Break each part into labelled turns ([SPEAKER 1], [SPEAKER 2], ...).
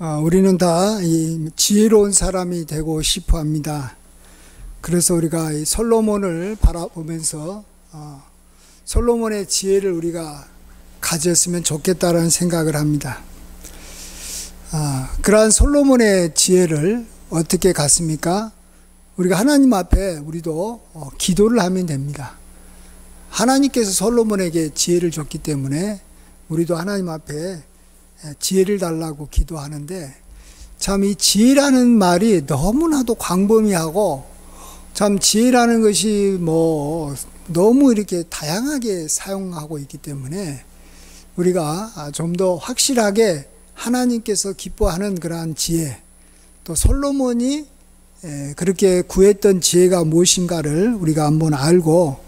[SPEAKER 1] 우리는 다 이 지혜로운 사람이 되고 싶어 합니다. 그래서 우리가 이 솔로몬을 바라보면서 솔로몬의 지혜를 우리가 가졌으면 좋겠다라는 생각을 합니다. 그러한 솔로몬의 지혜를 어떻게 갖습니까? 우리가 하나님 앞에 우리도 기도를 하면 됩니다. 하나님께서 솔로몬에게 지혜를 줬기 때문에 우리도 하나님 앞에 지혜를 달라고 기도하는데, 참 이 지혜라는 말이 너무나도 광범위하고, 참 지혜라는 것이 너무 이렇게 다양하게 사용하고 있기 때문에 우리가 좀 더 확실하게 하나님께서 기뻐하는 그러한 지혜, 또 솔로몬이 그렇게 구했던 지혜가 무엇인가를 우리가 한번 알고,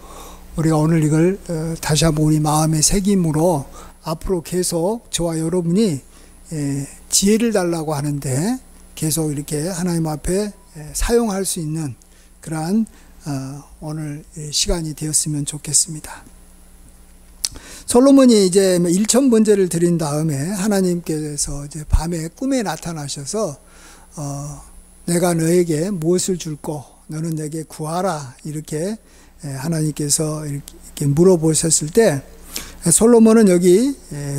[SPEAKER 1] 우리가 오늘 이걸 다시 한번 우리 마음의 새김으로 앞으로 계속 저와 여러분이 지혜를 달라고 하는데 계속 이렇게 하나님 앞에 사용할 수 있는 그러한 오늘 시간이 되었으면 좋겠습니다. 솔로몬이 이제 1000번제를 드린 다음에 하나님께서 이제 밤에 꿈에 나타나셔서 내가 너에게 무엇을 줄꼬 너는 내게 구하라, 이렇게 하나님께서 이렇게 물어보셨을 때, 솔로몬은 여기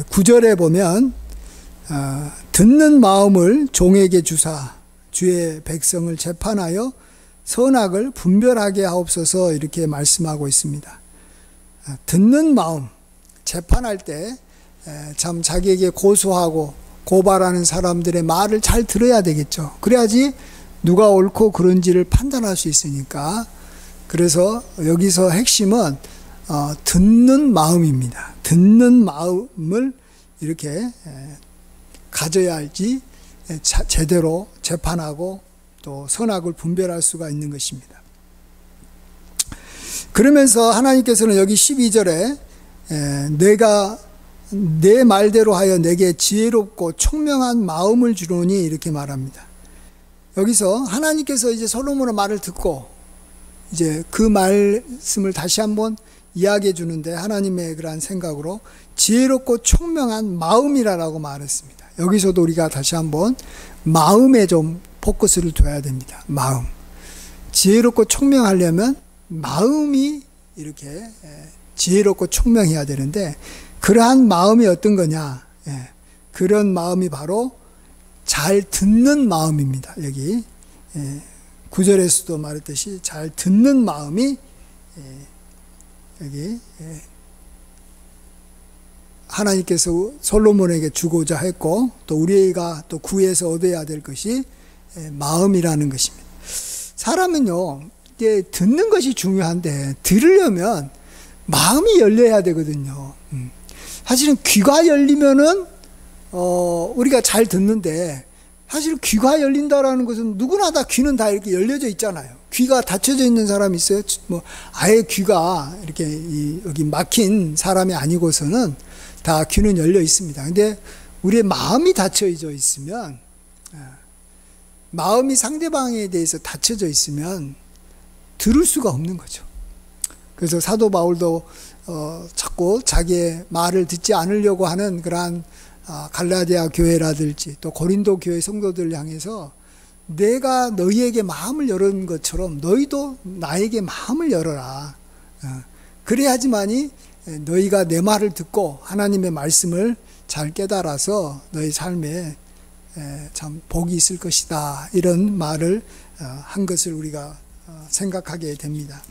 [SPEAKER 1] 9절에 보면 듣는 마음을 종에게 주사 주의 백성을 재판하여 선악을 분별하게 하옵소서, 이렇게 말씀하고 있습니다. 듣는 마음, 재판할 때 참 자기에게 고소하고 고발하는 사람들의 말을 잘 들어야 되겠죠. 그래야지 누가 옳고 그른지를 판단할 수 있으니까. 그래서 여기서 핵심은 듣는 마음입니다. 듣는 마음을 이렇게 가져야 할지 제대로 재판하고 또 선악을 분별할 수가 있는 것입니다. 그러면서 하나님께서는 여기 12절에 내가 내 말대로 하여 내게 지혜롭고 총명한 마음을 주노니, 이렇게 말합니다. 여기서 하나님께서 이제 솔로몬의 말을 듣고 이제 그 말씀을 다시 한번 이야기해 주는데, 하나님의 그러한 생각으로 지혜롭고 총명한 마음이라고 말했습니다. 여기서도 우리가 다시 한번 마음에 좀 포커스를 둬야 됩니다. 마음. 지혜롭고 총명하려면 마음이 이렇게 지혜롭고 총명해야 되는데, 그러한 마음이 어떤 거냐? 그런 마음이 바로 잘 듣는 마음입니다. 여기 9절에서도 말했듯이 잘 듣는 마음이 여기 하나님께서 솔로몬에게 주고자 했고, 또 우리가 또 구해서 얻어야 될 것이 마음이라는 것입니다. 사람은요, 이게 듣는 것이 중요한데 들으려면 마음이 열려야 되거든요. 사실은 귀가 열리면은 우리가 잘 듣는데, 사실 귀가 열린다라는 것은 누구나 다 귀는 다 이렇게 열려져 있잖아요. 귀가 닫혀져 있는 사람이 있어요? 아예 귀가 이렇게 여기 막힌 사람이 아니고서는 다 귀는 열려 있습니다. 근데 우리의 마음이 닫혀져 있으면, 마음이 상대방에 대해서 닫혀져 있으면 들을 수가 없는 거죠. 그래서 사도 바울도 자꾸 자기의 말을 듣지 않으려고 하는 그러한 갈라디아 교회라든지 또 고린도 교회 성도들을 향해서 내가 너희에게 마음을 열은 것처럼 너희도 나에게 마음을 열어라. 그래야지만이 너희가 내 말을 듣고 하나님의 말씀을 잘 깨달아서 너희 삶에 참 복이 있을 것이다, 이런 말을 한 것을 우리가 생각하게 됩니다.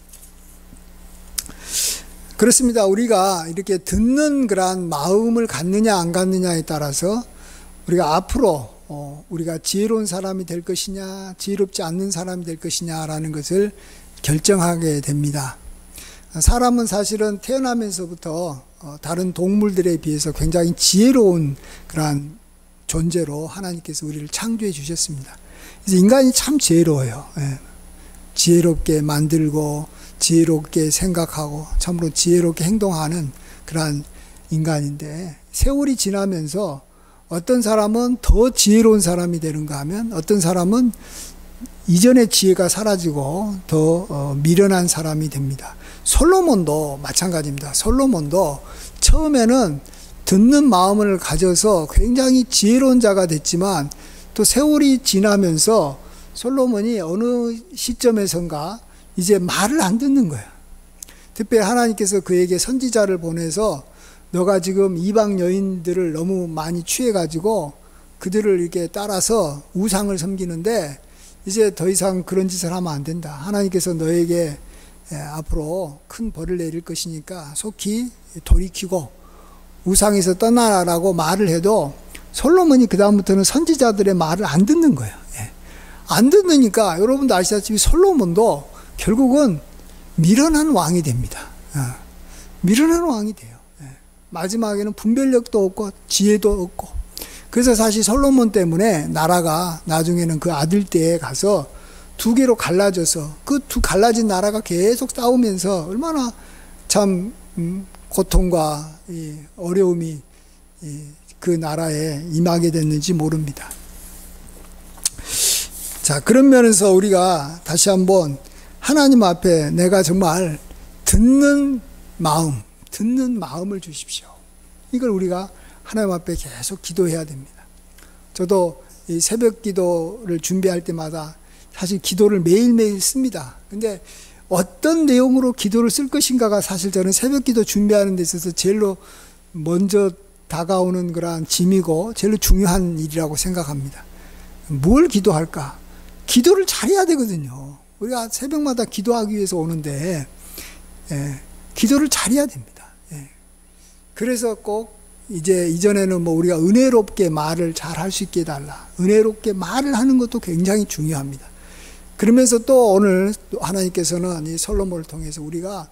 [SPEAKER 1] 그렇습니다. 우리가 이렇게 듣는 그러한 마음을 갖느냐 안 갖느냐에 따라서 우리가 앞으로 우리가 지혜로운 사람이 될 것이냐 지혜롭지 않는 사람이 될 것이냐라는 것을 결정하게 됩니다. 사람은 사실은 태어나면서부터 다른 동물들에 비해서 굉장히 지혜로운 그러한 존재로 하나님께서 우리를 창조해 주셨습니다. 그래서 인간이 참 지혜로워요. 지혜롭게 만들고 지혜롭게 생각하고 참으로 지혜롭게 행동하는 그러한 인간인데, 세월이 지나면서 어떤 사람은 더 지혜로운 사람이 되는가 하면 어떤 사람은 이전의 지혜가 사라지고 더 미련한 사람이 됩니다. 솔로몬도 마찬가지입니다. 솔로몬도 처음에는 듣는 마음을 가져서 굉장히 지혜로운 자가 됐지만 또 세월이 지나면서 솔로몬이 어느 시점에선가 이제 말을 안 듣는 거예요. 특별히 하나님께서 그에게 선지자를 보내서 너가 지금 이방 여인들을 너무 많이 취해가지고 그들을 이렇게 따라서 우상을 섬기는데 이제 더 이상 그런 짓을 하면 안 된다. 하나님께서 너에게 앞으로 큰 벌을 내릴 것이니까 속히 돌이키고 우상에서 떠나라고 말을 해도 솔로몬이 그 다음부터는 선지자들의 말을 안 듣는 거예요. 안 듣으니까 여러분도 아시다시피 솔로몬도 결국은 미련한 왕이 됩니다. 미련한 왕이 돼요. 마지막에는 분별력도 없고 지혜도 없고. 그래서 사실 솔로몬 때문에 나라가 나중에는 그 아들 때에 가서 두 개로 갈라져서 그 두 갈라진 나라가 계속 싸우면서 얼마나 참 고통과 이 어려움이 그 나라에 임하게 됐는지 모릅니다. 자, 그런 면에서 우리가 다시 한번 하나님 앞에 내가 정말 듣는 마음을 주십시오. 이걸 우리가 하나님 앞에 계속 기도해야 됩니다. 저도 이 새벽 기도를 준비할 때마다 사실 기도를 매일매일 씁니다. 근데 어떤 내용으로 기도를 쓸 것인가가 사실 저는 새벽 기도 준비하는 데 있어서 제일로 먼저 다가오는 그러한 짐이고 제일로 중요한 일이라고 생각합니다. 뭘 기도할까? 기도를 잘해야 되거든요. 우리가 새벽마다 기도하기 위해서 오는데 기도를 잘해야 됩니다. 그래서 꼭 이제 이전에는 뭐 우리가 은혜롭게 말을 잘 할 수 있게 해달라. 은혜롭게 말을 하는 것도 굉장히 중요합니다. 그러면서 또 오늘 하나님께서는 이 솔로몬을 통해서 우리가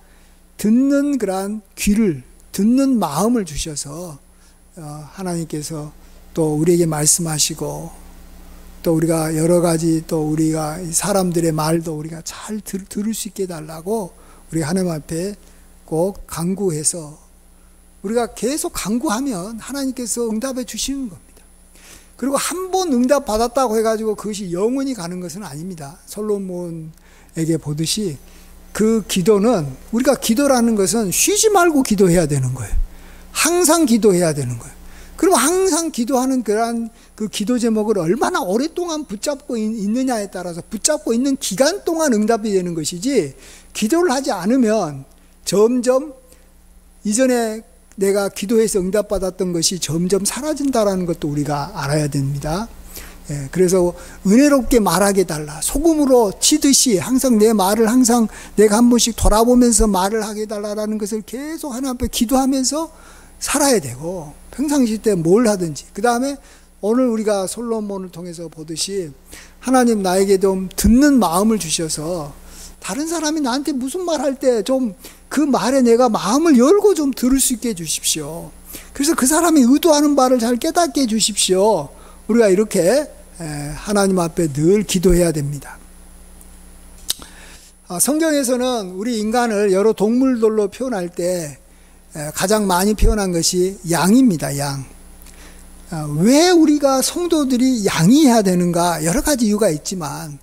[SPEAKER 1] 듣는 그러한 귀를, 듣는 마음을 주셔서 하나님께서 또 우리에게 말씀하시고 또 우리가 여러 가지 또 우리가 사람들의 말도 우리가 잘 들을 수 있게 해달라고 우리 하나님 앞에 꼭 간구해서 우리가 계속 간구하면 하나님께서 응답해 주시는 겁니다. 그리고 한 번 응답 받았다고 해가지고 그것이 영원히 가는 것은 아닙니다. 솔로몬에게 보듯이 그 기도는 우리가 기도라는 것은 쉬지 말고 기도해야 되는 거예요. 항상 기도해야 되는 거예요. 그럼 항상 기도하는 그러한 그 기도 제목을 얼마나 오랫동안 붙잡고 있느냐에 따라서 붙잡고 있는 기간 동안 응답이 되는 것이지 기도를 하지 않으면 점점 이전에 내가 기도해서 응답받았던 것이 점점 사라진다는 것도 우리가 알아야 됩니다. 그래서 은혜롭게 말하게 달라. 소금으로 치듯이 항상 내 말을 항상 내가 한 번씩 돌아보면서 말을 하게 달라라는 것을 계속 하나님 앞에 기도하면서 살아야 되고 평상시 때 뭘 하든지 그 다음에 오늘 우리가 솔로몬을 통해서 보듯이 하나님 나에게 좀 듣는 마음을 주셔서 다른 사람이 나한테 무슨 말 할 때 좀 그 말에 내가 마음을 열고 좀 들을 수 있게 해주십시오. 그래서 그 사람이 의도하는 바를 잘 깨닫게 해주십시오. 우리가 이렇게 하나님 앞에 늘 기도해야 됩니다. 성경에서는 우리 인간을 여러 동물들로 표현할 때 가장 많이 표현한 것이 양입니다. 양. 왜 우리가 성도들이 양이어야 되는가 여러 가지 이유가 있지만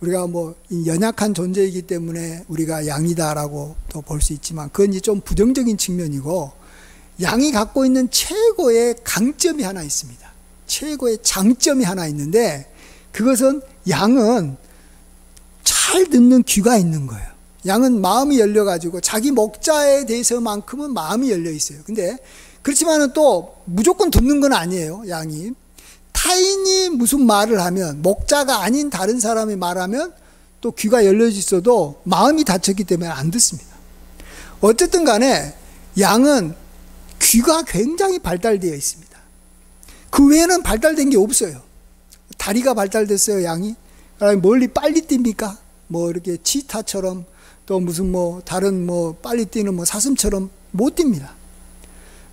[SPEAKER 1] 우리가 뭐 연약한 존재이기 때문에 우리가 양이다라고 또 볼 수 있지만 그건 이제 좀 부정적인 측면이고 양이 갖고 있는 최고의 강점이 하나 있습니다. 최고의 장점이 하나 있는데 그것은 양은 잘 듣는 귀가 있는 거예요. 양은 마음이 열려가지고 자기 목자에 대해서만큼은 마음이 열려 있어요. 근데 그렇지만은 또 무조건 듣는 건 아니에요. 양이 타인이 무슨 말을 하면 목자가 아닌 다른 사람이 말하면 또 귀가 열려져 있어도 마음이 닫혔기 때문에 안 듣습니다. 어쨌든 간에 양은 귀가 굉장히 발달되어 있습니다. 그 외에는 발달된 게 없어요. 다리가 발달됐어요. 양이 멀리 빨리 뜁니까? 뭐 이렇게 치타처럼 또 무슨 뭐 다른 뭐 빨리 뛰는 뭐 사슴처럼 못 뜁니다.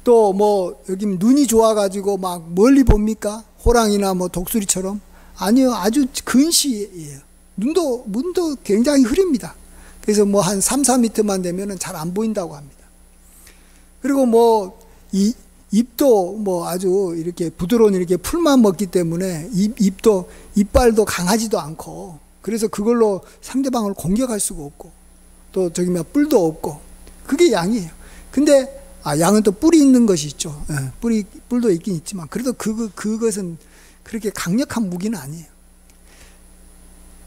[SPEAKER 1] 또 뭐 여기 눈이 좋아가지고 막 멀리 봅니까? 호랑이나 뭐 독수리처럼? 아니요. 아주 근시예요. 눈도 굉장히 흐립니다. 그래서 뭐 한 3, 4m만 되면은 잘 안 보인다고 합니다. 그리고 뭐 입도 뭐 아주 이렇게 부드러운 이렇게 풀만 먹기 때문에 이빨도 강하지도 않고 그래서 그걸로 상대방을 공격할 수가 없고 또 저기 뿔도 없고 그게 양이에요. 근데 양은 또 뿔이 있는 것이 있죠. 뿔도 있긴 있지만 그래도 그것은 그렇게 강력한 무기는 아니에요.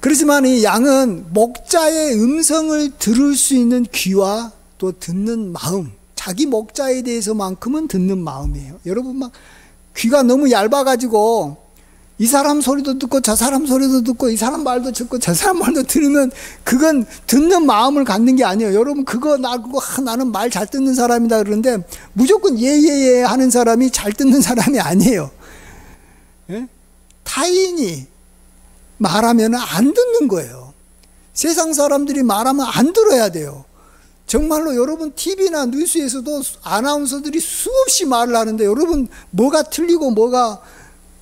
[SPEAKER 1] 그렇지만 이 양은 목자의 음성을 들을 수 있는 귀와 또 듣는 마음, 자기 목자에 대해서만큼은 듣는 마음이에요. 여러분 막 귀가 너무 얇아가지고 이 사람 소리도 듣고 저 사람 소리도 듣고 이 사람 말도 듣고 저 사람 말도 들으면 그건 듣는 마음을 갖는 게 아니에요. 여러분 나는 말 잘 듣는 사람이다 그러는데 무조건 예예예 하는 사람이 잘 듣는 사람이 아니에요. 예? 타인이 말하면 안 듣는 거예요. 세상 사람들이 말하면 안 들어야 돼요. 정말로 여러분 TV나 뉴스에서도 아나운서들이 수없이 말을 하는데 여러분 뭐가 틀리고 뭐가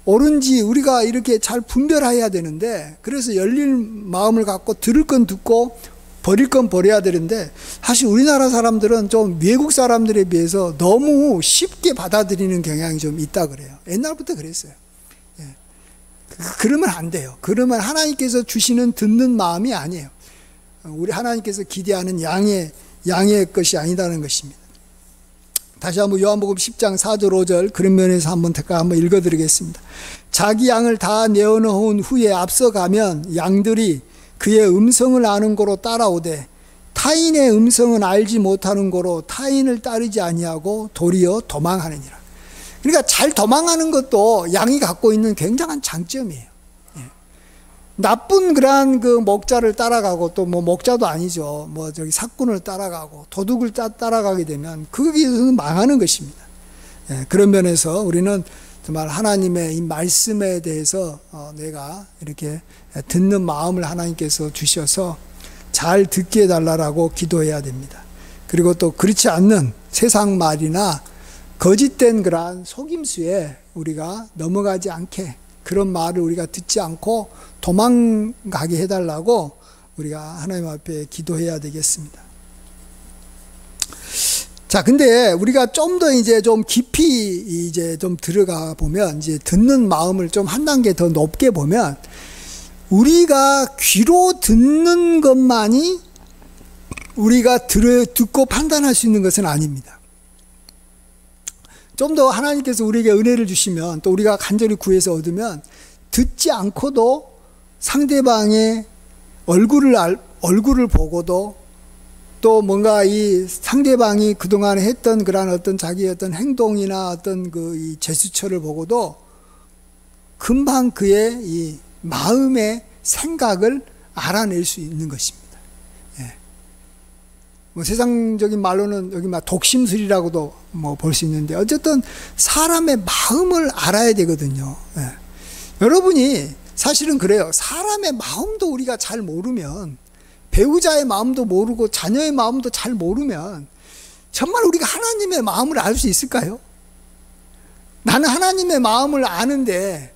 [SPEAKER 1] 옳은지 우리가 이렇게 잘 분별해야 되는데, 그래서 열린 마음을 갖고 들을 건 듣고 버릴 건 버려야 되는데, 사실 우리나라 사람들은 좀 외국 사람들에 비해서 너무 쉽게 받아들이는 경향이 좀 있다 그래요. 옛날부터 그랬어요. 그러면 안 돼요. 그러면 하나님께서 주시는 듣는 마음이 아니에요. 우리 하나님께서 기대하는 양의 것이 아니다는 것입니다. 다시 한번 요한복음 10장 4절 5절 그런 면에서 한번 읽어드리겠습니다. 자기 양을 다 내어놓은 후에 앞서가면 양들이 그의 음성을 아는 고로 따라오되 타인의 음성은 알지 못하는 고로 타인을 따르지 아니하고 도리어 도망하느니라. 그러니까 잘 도망하는 것도 양이 갖고 있는 굉장한 장점이에요. 나쁜 그러한 그 목자를 따라가고 또 뭐 목자도 아니죠. 사꾼을 따라가고 도둑을 따라가게 되면 거기에서 망하는 것입니다. 그런 면에서 우리는 정말 하나님의 이 말씀에 대해서 내가 이렇게 듣는 마음을 하나님께서 주셔서 잘 듣게 해달라고 기도해야 됩니다. 그리고 또 그렇지 않는 세상 말이나 거짓된 그러한 속임수에 우리가 넘어가지 않게, 그런 말을 우리가 듣지 않고 도망가게 해달라고 우리가 하나님 앞에 기도해야 되겠습니다. 자, 근데 우리가 좀 더 좀 깊이 좀 들어가 보면, 듣는 마음을 좀 한 단계 더 높게 보면, 우리가 귀로 듣는 것만이 우리가 듣고 판단할 수 있는 것은 아닙니다. 좀 더 하나님께서 우리에게 은혜를 주시면, 또 우리가 간절히 구해서 얻으면, 듣지 않고도 상대방의 얼굴을 보고도, 또 뭔가 이 상대방이 그동안 했던 그런 어떤 자기의 어떤 행동이나 어떤 이 제스처를 보고도 금방 그의 이 마음의 생각을 알아낼 수 있는 것입니다. 세상적인 말로는 여기 독심술이라고도 볼 수 있는데, 어쨌든 사람의 마음을 알아야 되거든요. 여러분이 사실은 그래요. 사람의 마음도 우리가 잘 모르면, 배우자의 마음도 모르고 자녀의 마음도 잘 모르면 정말 우리가 하나님의 마음을 알 수 있을까요? 나는 하나님의 마음을 아는데,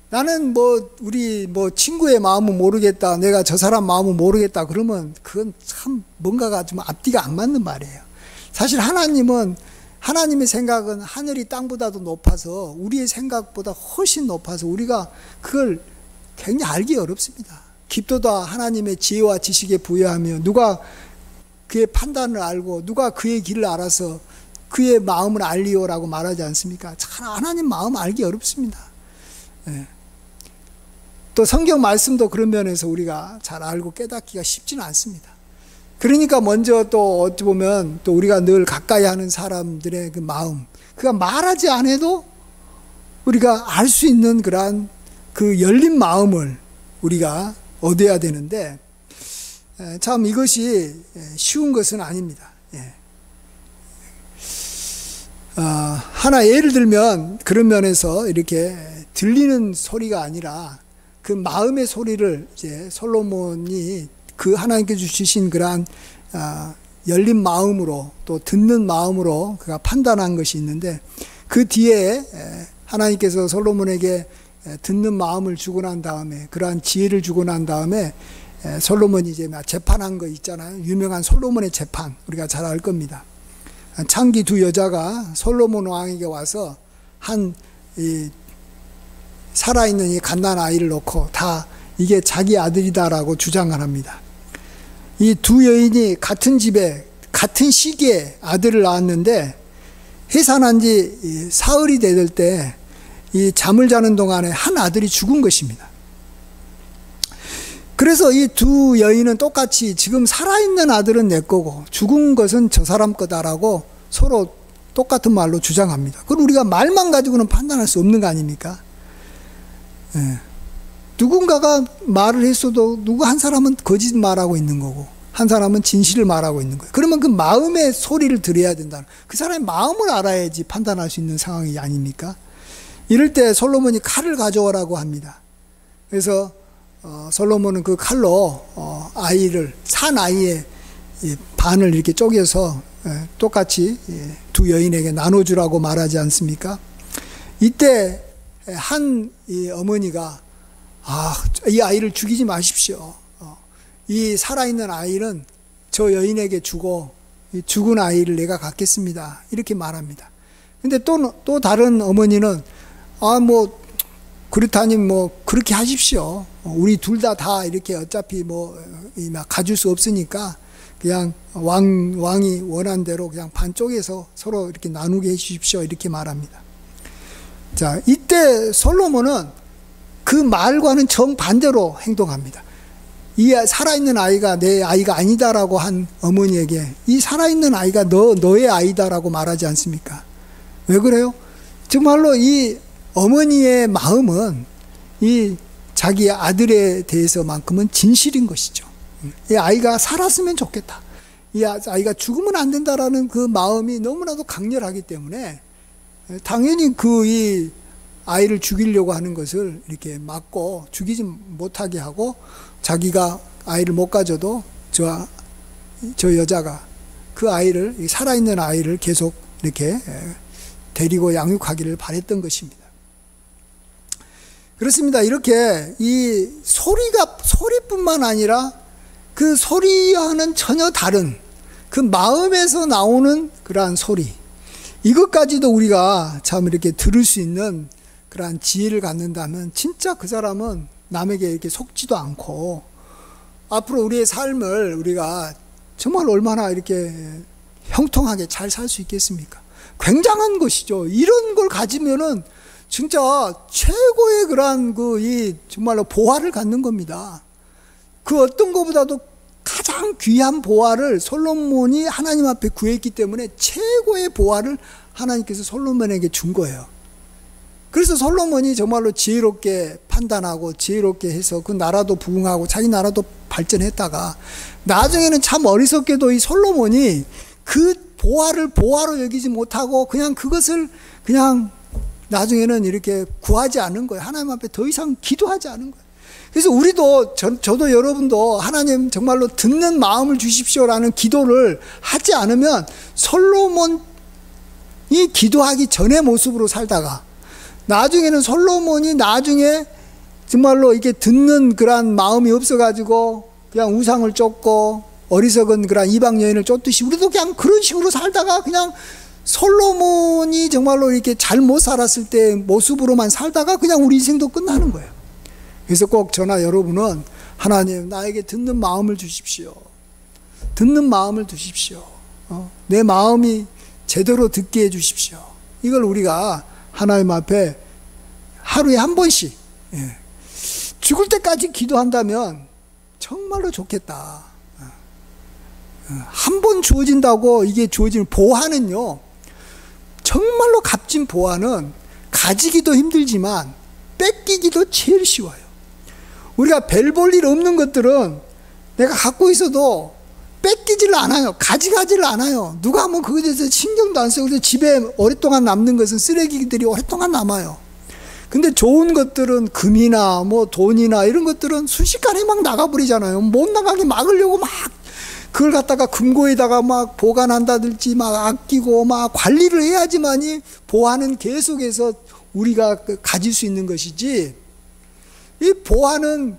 [SPEAKER 1] 나는 우리 친구의 마음은 모르겠다, 내가 저 사람 마음은 모르겠다, 그러면 그건 참 뭔가가 좀 앞뒤가 안 맞는 말이에요. 사실 하나님의 생각은 하늘이 땅보다도 높아서, 우리의 생각보다 훨씬 높아서 우리가 그걸 굉장히 알기 어렵습니다. 깊도다 하나님의 지혜와 지식에 부여하며, 누가 그의 판단을 알고 누가 그의 길을 알아서 그의 마음을 알리오라고 말하지 않습니까? 잘 하나님 마음 알기 어렵습니다. 또 성경 말씀도 그런 면에서 우리가 잘 알고 깨닫기가 쉽지는 않습니다. 그러니까 먼저 또 어찌 보면 또 우리가 늘 가까이 하는 사람들의 그 마음, 그가 말하지 않아도 우리가 알 수 있는 그러한 그 열린 마음을 우리가 얻어야 되는데, 참 이것이 쉬운 것은 아닙니다. 하나 예를 들면, 그런 면에서 이렇게 들리는 소리가 아니라 그 마음의 소리를 솔로몬이 그 하나님께서 주신 그러한 열린 마음으로, 또 듣는 마음으로 그가 판단한 것이 있는데, 그 뒤에 하나님께서 솔로몬에게 듣는 마음을 주고 난 다음에, 그러한 지혜를 주고 난 다음에 솔로몬이 재판한 거 있잖아요. 유명한 솔로몬의 재판, 우리가 잘 알 겁니다. 창기 두 여자가 솔로몬 왕에게 와서 살아있는 이 갓난 아이를 놓고 다 이게 자기 아들이다라고 주장을 합니다. 이 두 여인이 같은 집에 같은 시기에 아들을 낳았는데, 해산한 지 사흘이 되될 때 이 잠을 자는 동안에 한 아들이 죽은 것입니다. 그래서 이 두 여인은 똑같이 지금 살아있는 아들은 내 거고 죽은 것은 저 사람 거다라고 서로 똑같은 말로 주장합니다. 그럼 우리가 말만 가지고는 판단할 수 없는 거 아닙니까? 예. 누군가가 말을 했어도 누구 한 사람은 거짓 말하고 있는 거고 한 사람은 진실을 말하고 있는 거예요. 그러면 그 마음의 소리를 들어야 된다. 그 사람의 마음을 알아야지 판단할 수 있는 상황이 아닙니까? 이럴 때 솔로몬이 칼을 가져오라고 합니다. 그래서 솔로몬은 그 칼로 아이를 산 아이의 반을 이렇게 쪼개서 똑같이 두 여인에게 나눠주라고 말하지 않습니까? 이때 한 어머니가 이 아이를 죽이지 마십시오. 이 살아있는 아이는 저 여인에게 주고 죽은 아이를 내가 갖겠습니다. 이렇게 말합니다. 근데 또 다른 어머니는 그렇다니 그렇게 하십시오. 우리 둘 다 이렇게 어차피 가질 수 없으니까 그냥 왕이 원한 대로 그냥 반쪽에서 서로 이렇게 나누게 해 주십시오. 이렇게 말합니다. 자, 이때 솔로몬은 그 말과는 정반대로 행동합니다. 이 살아있는 아이가 내 아이가 아니다라고 한 어머니에게 이 살아있는 아이가 너의 아이다라고 말하지 않습니까? 왜 그래요? 정말로 이 어머니의 마음은 이 자기 아들에 대해서만큼은 진실인 것이죠. 이 아이가 살았으면 좋겠다. 이 아이가 죽으면 안 된다라는 그 마음이 너무나도 강렬하기 때문에 당연히 이 아이를 죽이려고 하는 것을 이렇게 막고 죽이지 못하게 하고 자기가 아이를 못 가져도 저 여자가 그 아이를 살아있는 아이를 계속 이렇게 데리고 양육하기를 바랬던 것입니다. 그렇습니다. 이렇게 이 소리뿐만 아니라 그 소리와는 전혀 다른 그 마음에서 나오는 그러한 소리, 이것까지도 우리가 참 이렇게 들을 수 있는 그러한 지혜를 갖는다면 진짜 그 사람은 남에게 이렇게 속지도 않고 앞으로 우리의 삶을 우리가 정말 얼마나 이렇게 형통하게 잘 살 수 있겠습니까? 굉장한 것이죠. 이런 걸 가지면은 진짜 최고의 그러한 정말로 보화를 갖는 겁니다. 그 어떤 것보다도 가장 귀한 보화를 솔로몬이 하나님 앞에 구했기 때문에 최고의 보화를 하나님께서 솔로몬에게 준 거예요. 그래서 솔로몬이 정말로 지혜롭게 판단하고 지혜롭게 해서 그 나라도 부흥하고 자기 나라도 발전했다가 나중에는 참 어리석게도 이 솔로몬이 그 보화를 보화로 여기지 못하고 그냥 그것을 그냥 나중에는 이렇게 구하지 않은 거예요. 하나님 앞에 더 이상 기도하지 않은 거예요. 그래서 우리도 저도 여러분도 하나님 정말로 듣는 마음을 주십시오라는 기도를 하지 않으면 솔로몬이 기도하기 전의 모습으로 살다가 나중에는 솔로몬이 나중에 정말로 이게 듣는 그러한 마음이 없어가지고 그냥 우상을 쫓고 어리석은 그러한 이방 여인을 쫓듯이 우리도 그냥 그런 식으로 살다가 그냥 솔로몬이 정말로 이렇게 잘못 살았을 때 모습으로만 살다가 그냥 우리 인생도 끝나는 거예요. 그래서 꼭 저나 여러분은 하나님 나에게 듣는 마음을 주십시오. 듣는 마음을 주십시오. 내 마음이 제대로 듣게 해주십시오. 이걸 우리가 하나님 앞에 하루에 한 번씩 죽을 때까지 기도한다면 정말로 좋겠다. 한 번 주어진다고 이게 주어지는 보화는요, 정말로 값진 보화는 가지기도 힘들지만 뺏기기도 제일 쉬워요. 우리가 별 볼 일 없는 것들은 내가 갖고 있어도 뺏기질 않아요. 가져가질 않아요. 누가 하면 그거에 대해서 신경도 안 써요. 그래서 집에 오랫동안 남는 것은 쓰레기들이 오랫동안 남아요. 근데 좋은 것들은 금이나 돈이나 이런 것들은 순식간에 막 나가버리잖아요. 못 나가게 막으려고 막 그걸 갖다가 금고에다가 막 보관한다든지 막 아끼고 막 관리를 해야지만이 보화는 계속해서 우리가 가질 수 있는 것이지, 이 보화는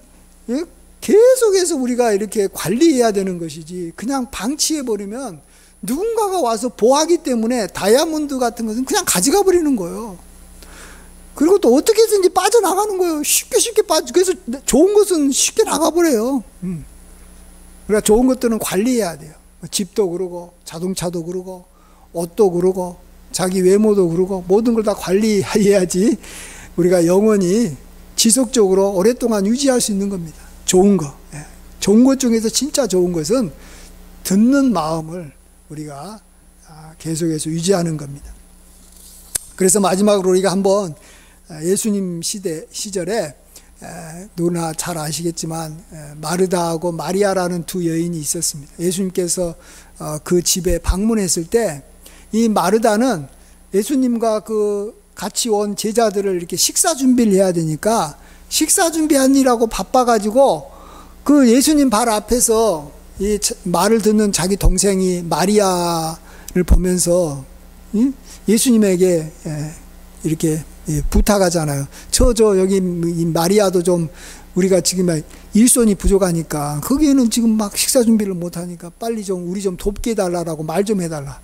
[SPEAKER 1] 계속해서 우리가 이렇게 관리해야 되는 것이지 그냥 방치해버리면 누군가가 와서 보화기 때문에 다이아몬드 같은 것은 그냥 가져가 버리는 거예요. 그리고 또 어떻게 해서든지 빠져나가는 거예요. 쉽게 그래서 좋은 것은 쉽게 나가버려요. 그러니까 좋은 것들은 관리해야 돼요. 집도 그러고 자동차도 그러고 옷도 그러고 자기 외모도 그러고 모든 걸 다 관리해야지 우리가 영원히 지속적으로 오랫동안 유지할 수 있는 겁니다. 좋은 거. 좋은 것 중에서 진짜 좋은 것은 듣는 마음을 우리가 계속해서 유지하는 겁니다. 그래서 마지막으로 우리가 한번 예수님 시절에 누구나 잘 아시겠지만 마르다하고 마리아라는 두 여인이 있었습니다. 예수님께서 그 집에 방문했을 때 이 마르다는 예수님과 그 같이 온 제자들을 이렇게 식사 준비를 해야 되니까 식사 준비하느라고 바빠가지고 그 예수님 발 앞에서 이 말을 듣는 자기 동생이 마리아를 보면서 예수님에게 이렇게 부탁하잖아요. 저 여기 이 마리아도 좀 우리가 지금 일손이 부족하니까 거기에는 지금 막 식사 준비를 못하니까 빨리 좀 우리 좀 돕게 해달라고 말 좀 해달라.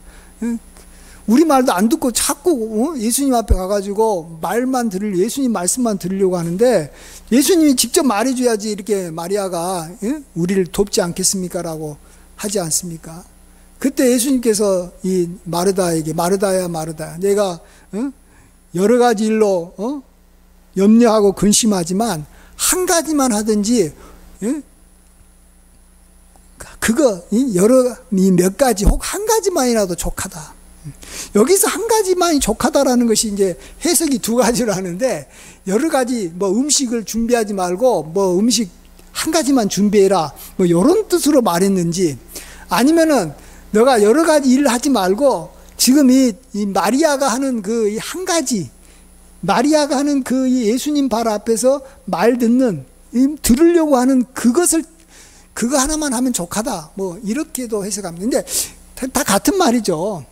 [SPEAKER 1] 우리 말도 안 듣고 자꾸 예수님 앞에 가가지고 예수님 말씀만 들으려고 하는데 예수님이 직접 말해줘야지 이렇게 마리아가 우리를 돕지 않겠습니까? 라고 하지 않습니까? 그때 예수님께서 이 마르다에게 마르다야 내가 여러 가지 일로 염려하고 근심하지만 한 가지만 하든지 그거 몇 가지 혹 한 가지만이라도 족하다. 여기서 한 가지만이 족하다라는 것이 이제 해석이 두 가지로 하는데 여러 가지 뭐 음식을 준비하지 말고 뭐 음식 한 가지만 준비해라 뭐 이런 뜻으로 말했는지 아니면은 너가 여러 가지 일을 하지 말고 지금 이 마리아가 하는 그 한 가지 마리아가 하는 그 예수님 발 앞에서 말 들으려고 하는 그거 하나만 하면 족하다 뭐 이렇게도 해석합니다. 근데 다 같은 말이죠.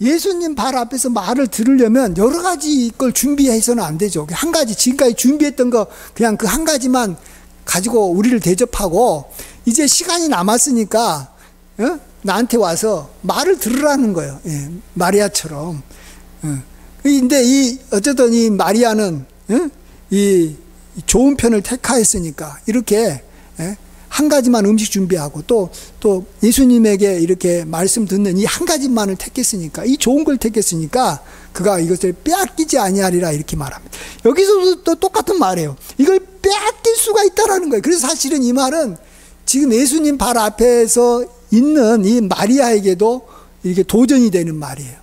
[SPEAKER 1] 예수님 발 앞에서 말을 들으려면 여러 가지 걸 준비해서는 안 되죠. 한 가지 지금까지 준비했던 거 그냥 그 한 가지만 가지고 우리를 대접하고 이제 시간이 남았으니까 나한테 와서 말을 들으라는 거예요. 마리아처럼. 근데 어쨌든 이 마리아는 이 좋은 편을 택하였으니까 이렇게 한 가지만 음식 준비하고 또 예수님에게 이렇게 말씀 듣는 이 한 가지만을 택했으니까 이 좋은 걸 택했으니까 그가 이것을 빼앗기지 아니하리라 이렇게 말합니다. 여기서도 또 똑같은 말이에요. 이걸 빼앗길 수가 있다라는 거예요. 그래서 사실은 이 말은 지금 예수님 발 앞에서 있는 이 마리아에게도 이렇게 도전이 되는 말이에요.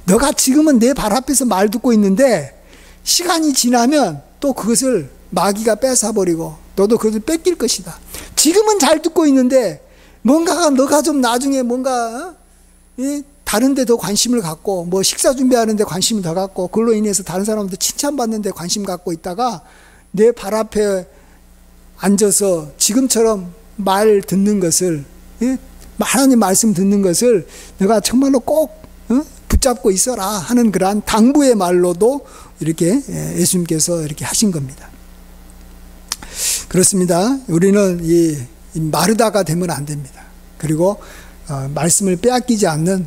[SPEAKER 1] 너가 지금은 내 발 앞에서 말 듣고 있는데 시간이 지나면 또 그것을 마귀가 뺏어버리고 너도 그것을 뺏길 것이다. 지금은 잘 듣고 있는데 너가 좀 나중에 뭔가 다른 데 더 관심을 갖고 뭐 식사 준비하는 데 관심을 더 갖고 그걸로 인해서 다른 사람한테 칭찬받는 데 관심 갖고 있다가 내 발 앞에 앉아서 지금처럼 말 듣는 것을 하나님 말씀 듣는 것을 내가 정말로 꼭 붙잡고 있어라 하는 그러한 당부의 말로도 이렇게 예수님께서 이렇게 하신 겁니다. 그렇습니다. 우리는 이 마르다가 되면 안 됩니다. 그리고 말씀을 빼앗기지 않는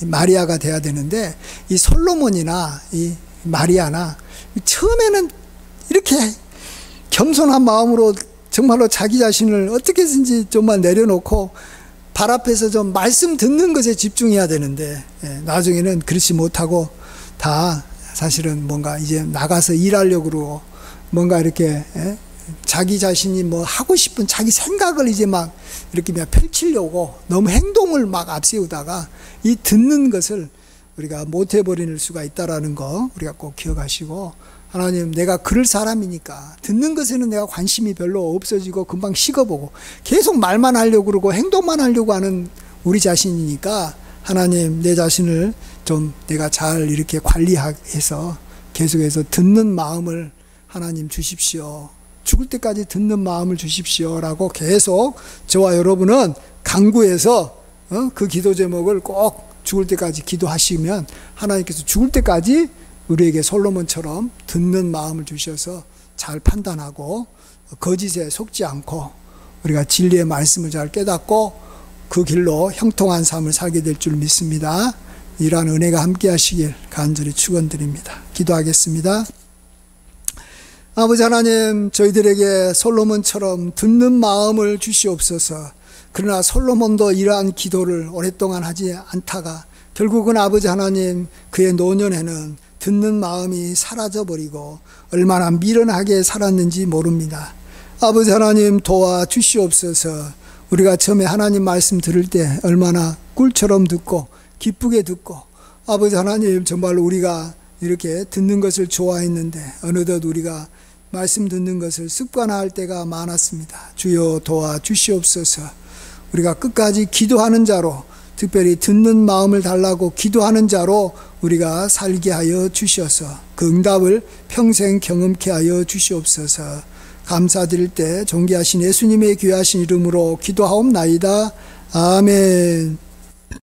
[SPEAKER 1] 마리아가 돼야 되는데 이 솔로몬이나 이 마리아나 처음에는 이렇게 겸손한 마음으로 정말로 자기 자신을 어떻게든지 좀만 내려놓고 발 앞에서 좀 말씀 듣는 것에 집중해야 되는데 나중에는 그렇지 못하고 다 사실은 뭔가 이제 나가서 일하려고 그러고 뭔가 이렇게 자기 자신이 뭐 하고 싶은 자기 생각을 이제 막 이렇게 펼치려고 너무 행동을 막 앞세우다가 이 듣는 것을 우리가 못 해버릴 수가 있다라는 거 우리가 꼭 기억하시고 하나님 내가 그럴 사람이니까 듣는 것에는 내가 관심이 별로 없어지고 금방 식어보고 계속 말만 하려고 그러고 행동만 하려고 하는 우리 자신이니까 하나님 내 자신을 좀 내가 잘 이렇게 관리해서 계속해서 듣는 마음을 하나님 주십시오. 죽을 때까지 듣는 마음을 주십시오라고 계속 저와 여러분은 간구해서 그 기도 제목을 꼭 죽을 때까지 기도하시면 하나님께서 죽을 때까지 우리에게 솔로몬처럼 듣는 마음을 주셔서 잘 판단하고 거짓에 속지 않고 우리가 진리의 말씀을 잘 깨닫고 그 길로 형통한 삶을 살게 될 줄 믿습니다. 이러한 은혜가 함께 하시길 간절히 축원드립니다. 기도하겠습니다. 아버지 하나님, 저희들에게 솔로몬처럼 듣는 마음을 주시옵소서. 그러나 솔로몬도 이러한 기도를 오랫동안 하지 않다가 결국은 아버지 하나님, 그의 노년에는 듣는 마음이 사라져버리고 얼마나 미련하게 살았는지 모릅니다. 아버지 하나님, 도와주시옵소서. 우리가 처음에 하나님 말씀 들을 때 얼마나 꿀처럼 듣고 기쁘게 듣고, 아버지 하나님, 정말로 우리가 이렇게 듣는 것을 좋아했는데 어느덧 우리가 말씀 듣는 것을 습관화할 때가 많았습니다. 주여 도와주시옵소서. 우리가 끝까지 기도하는 자로, 특별히 듣는 마음을 달라고 기도하는 자로 우리가 살게 하여 주셔서 그 응답을 평생 경험케 하여 주시옵소서. 감사드릴 때 존귀하신 예수님의 귀하신 이름으로 기도하옵나이다. 아멘.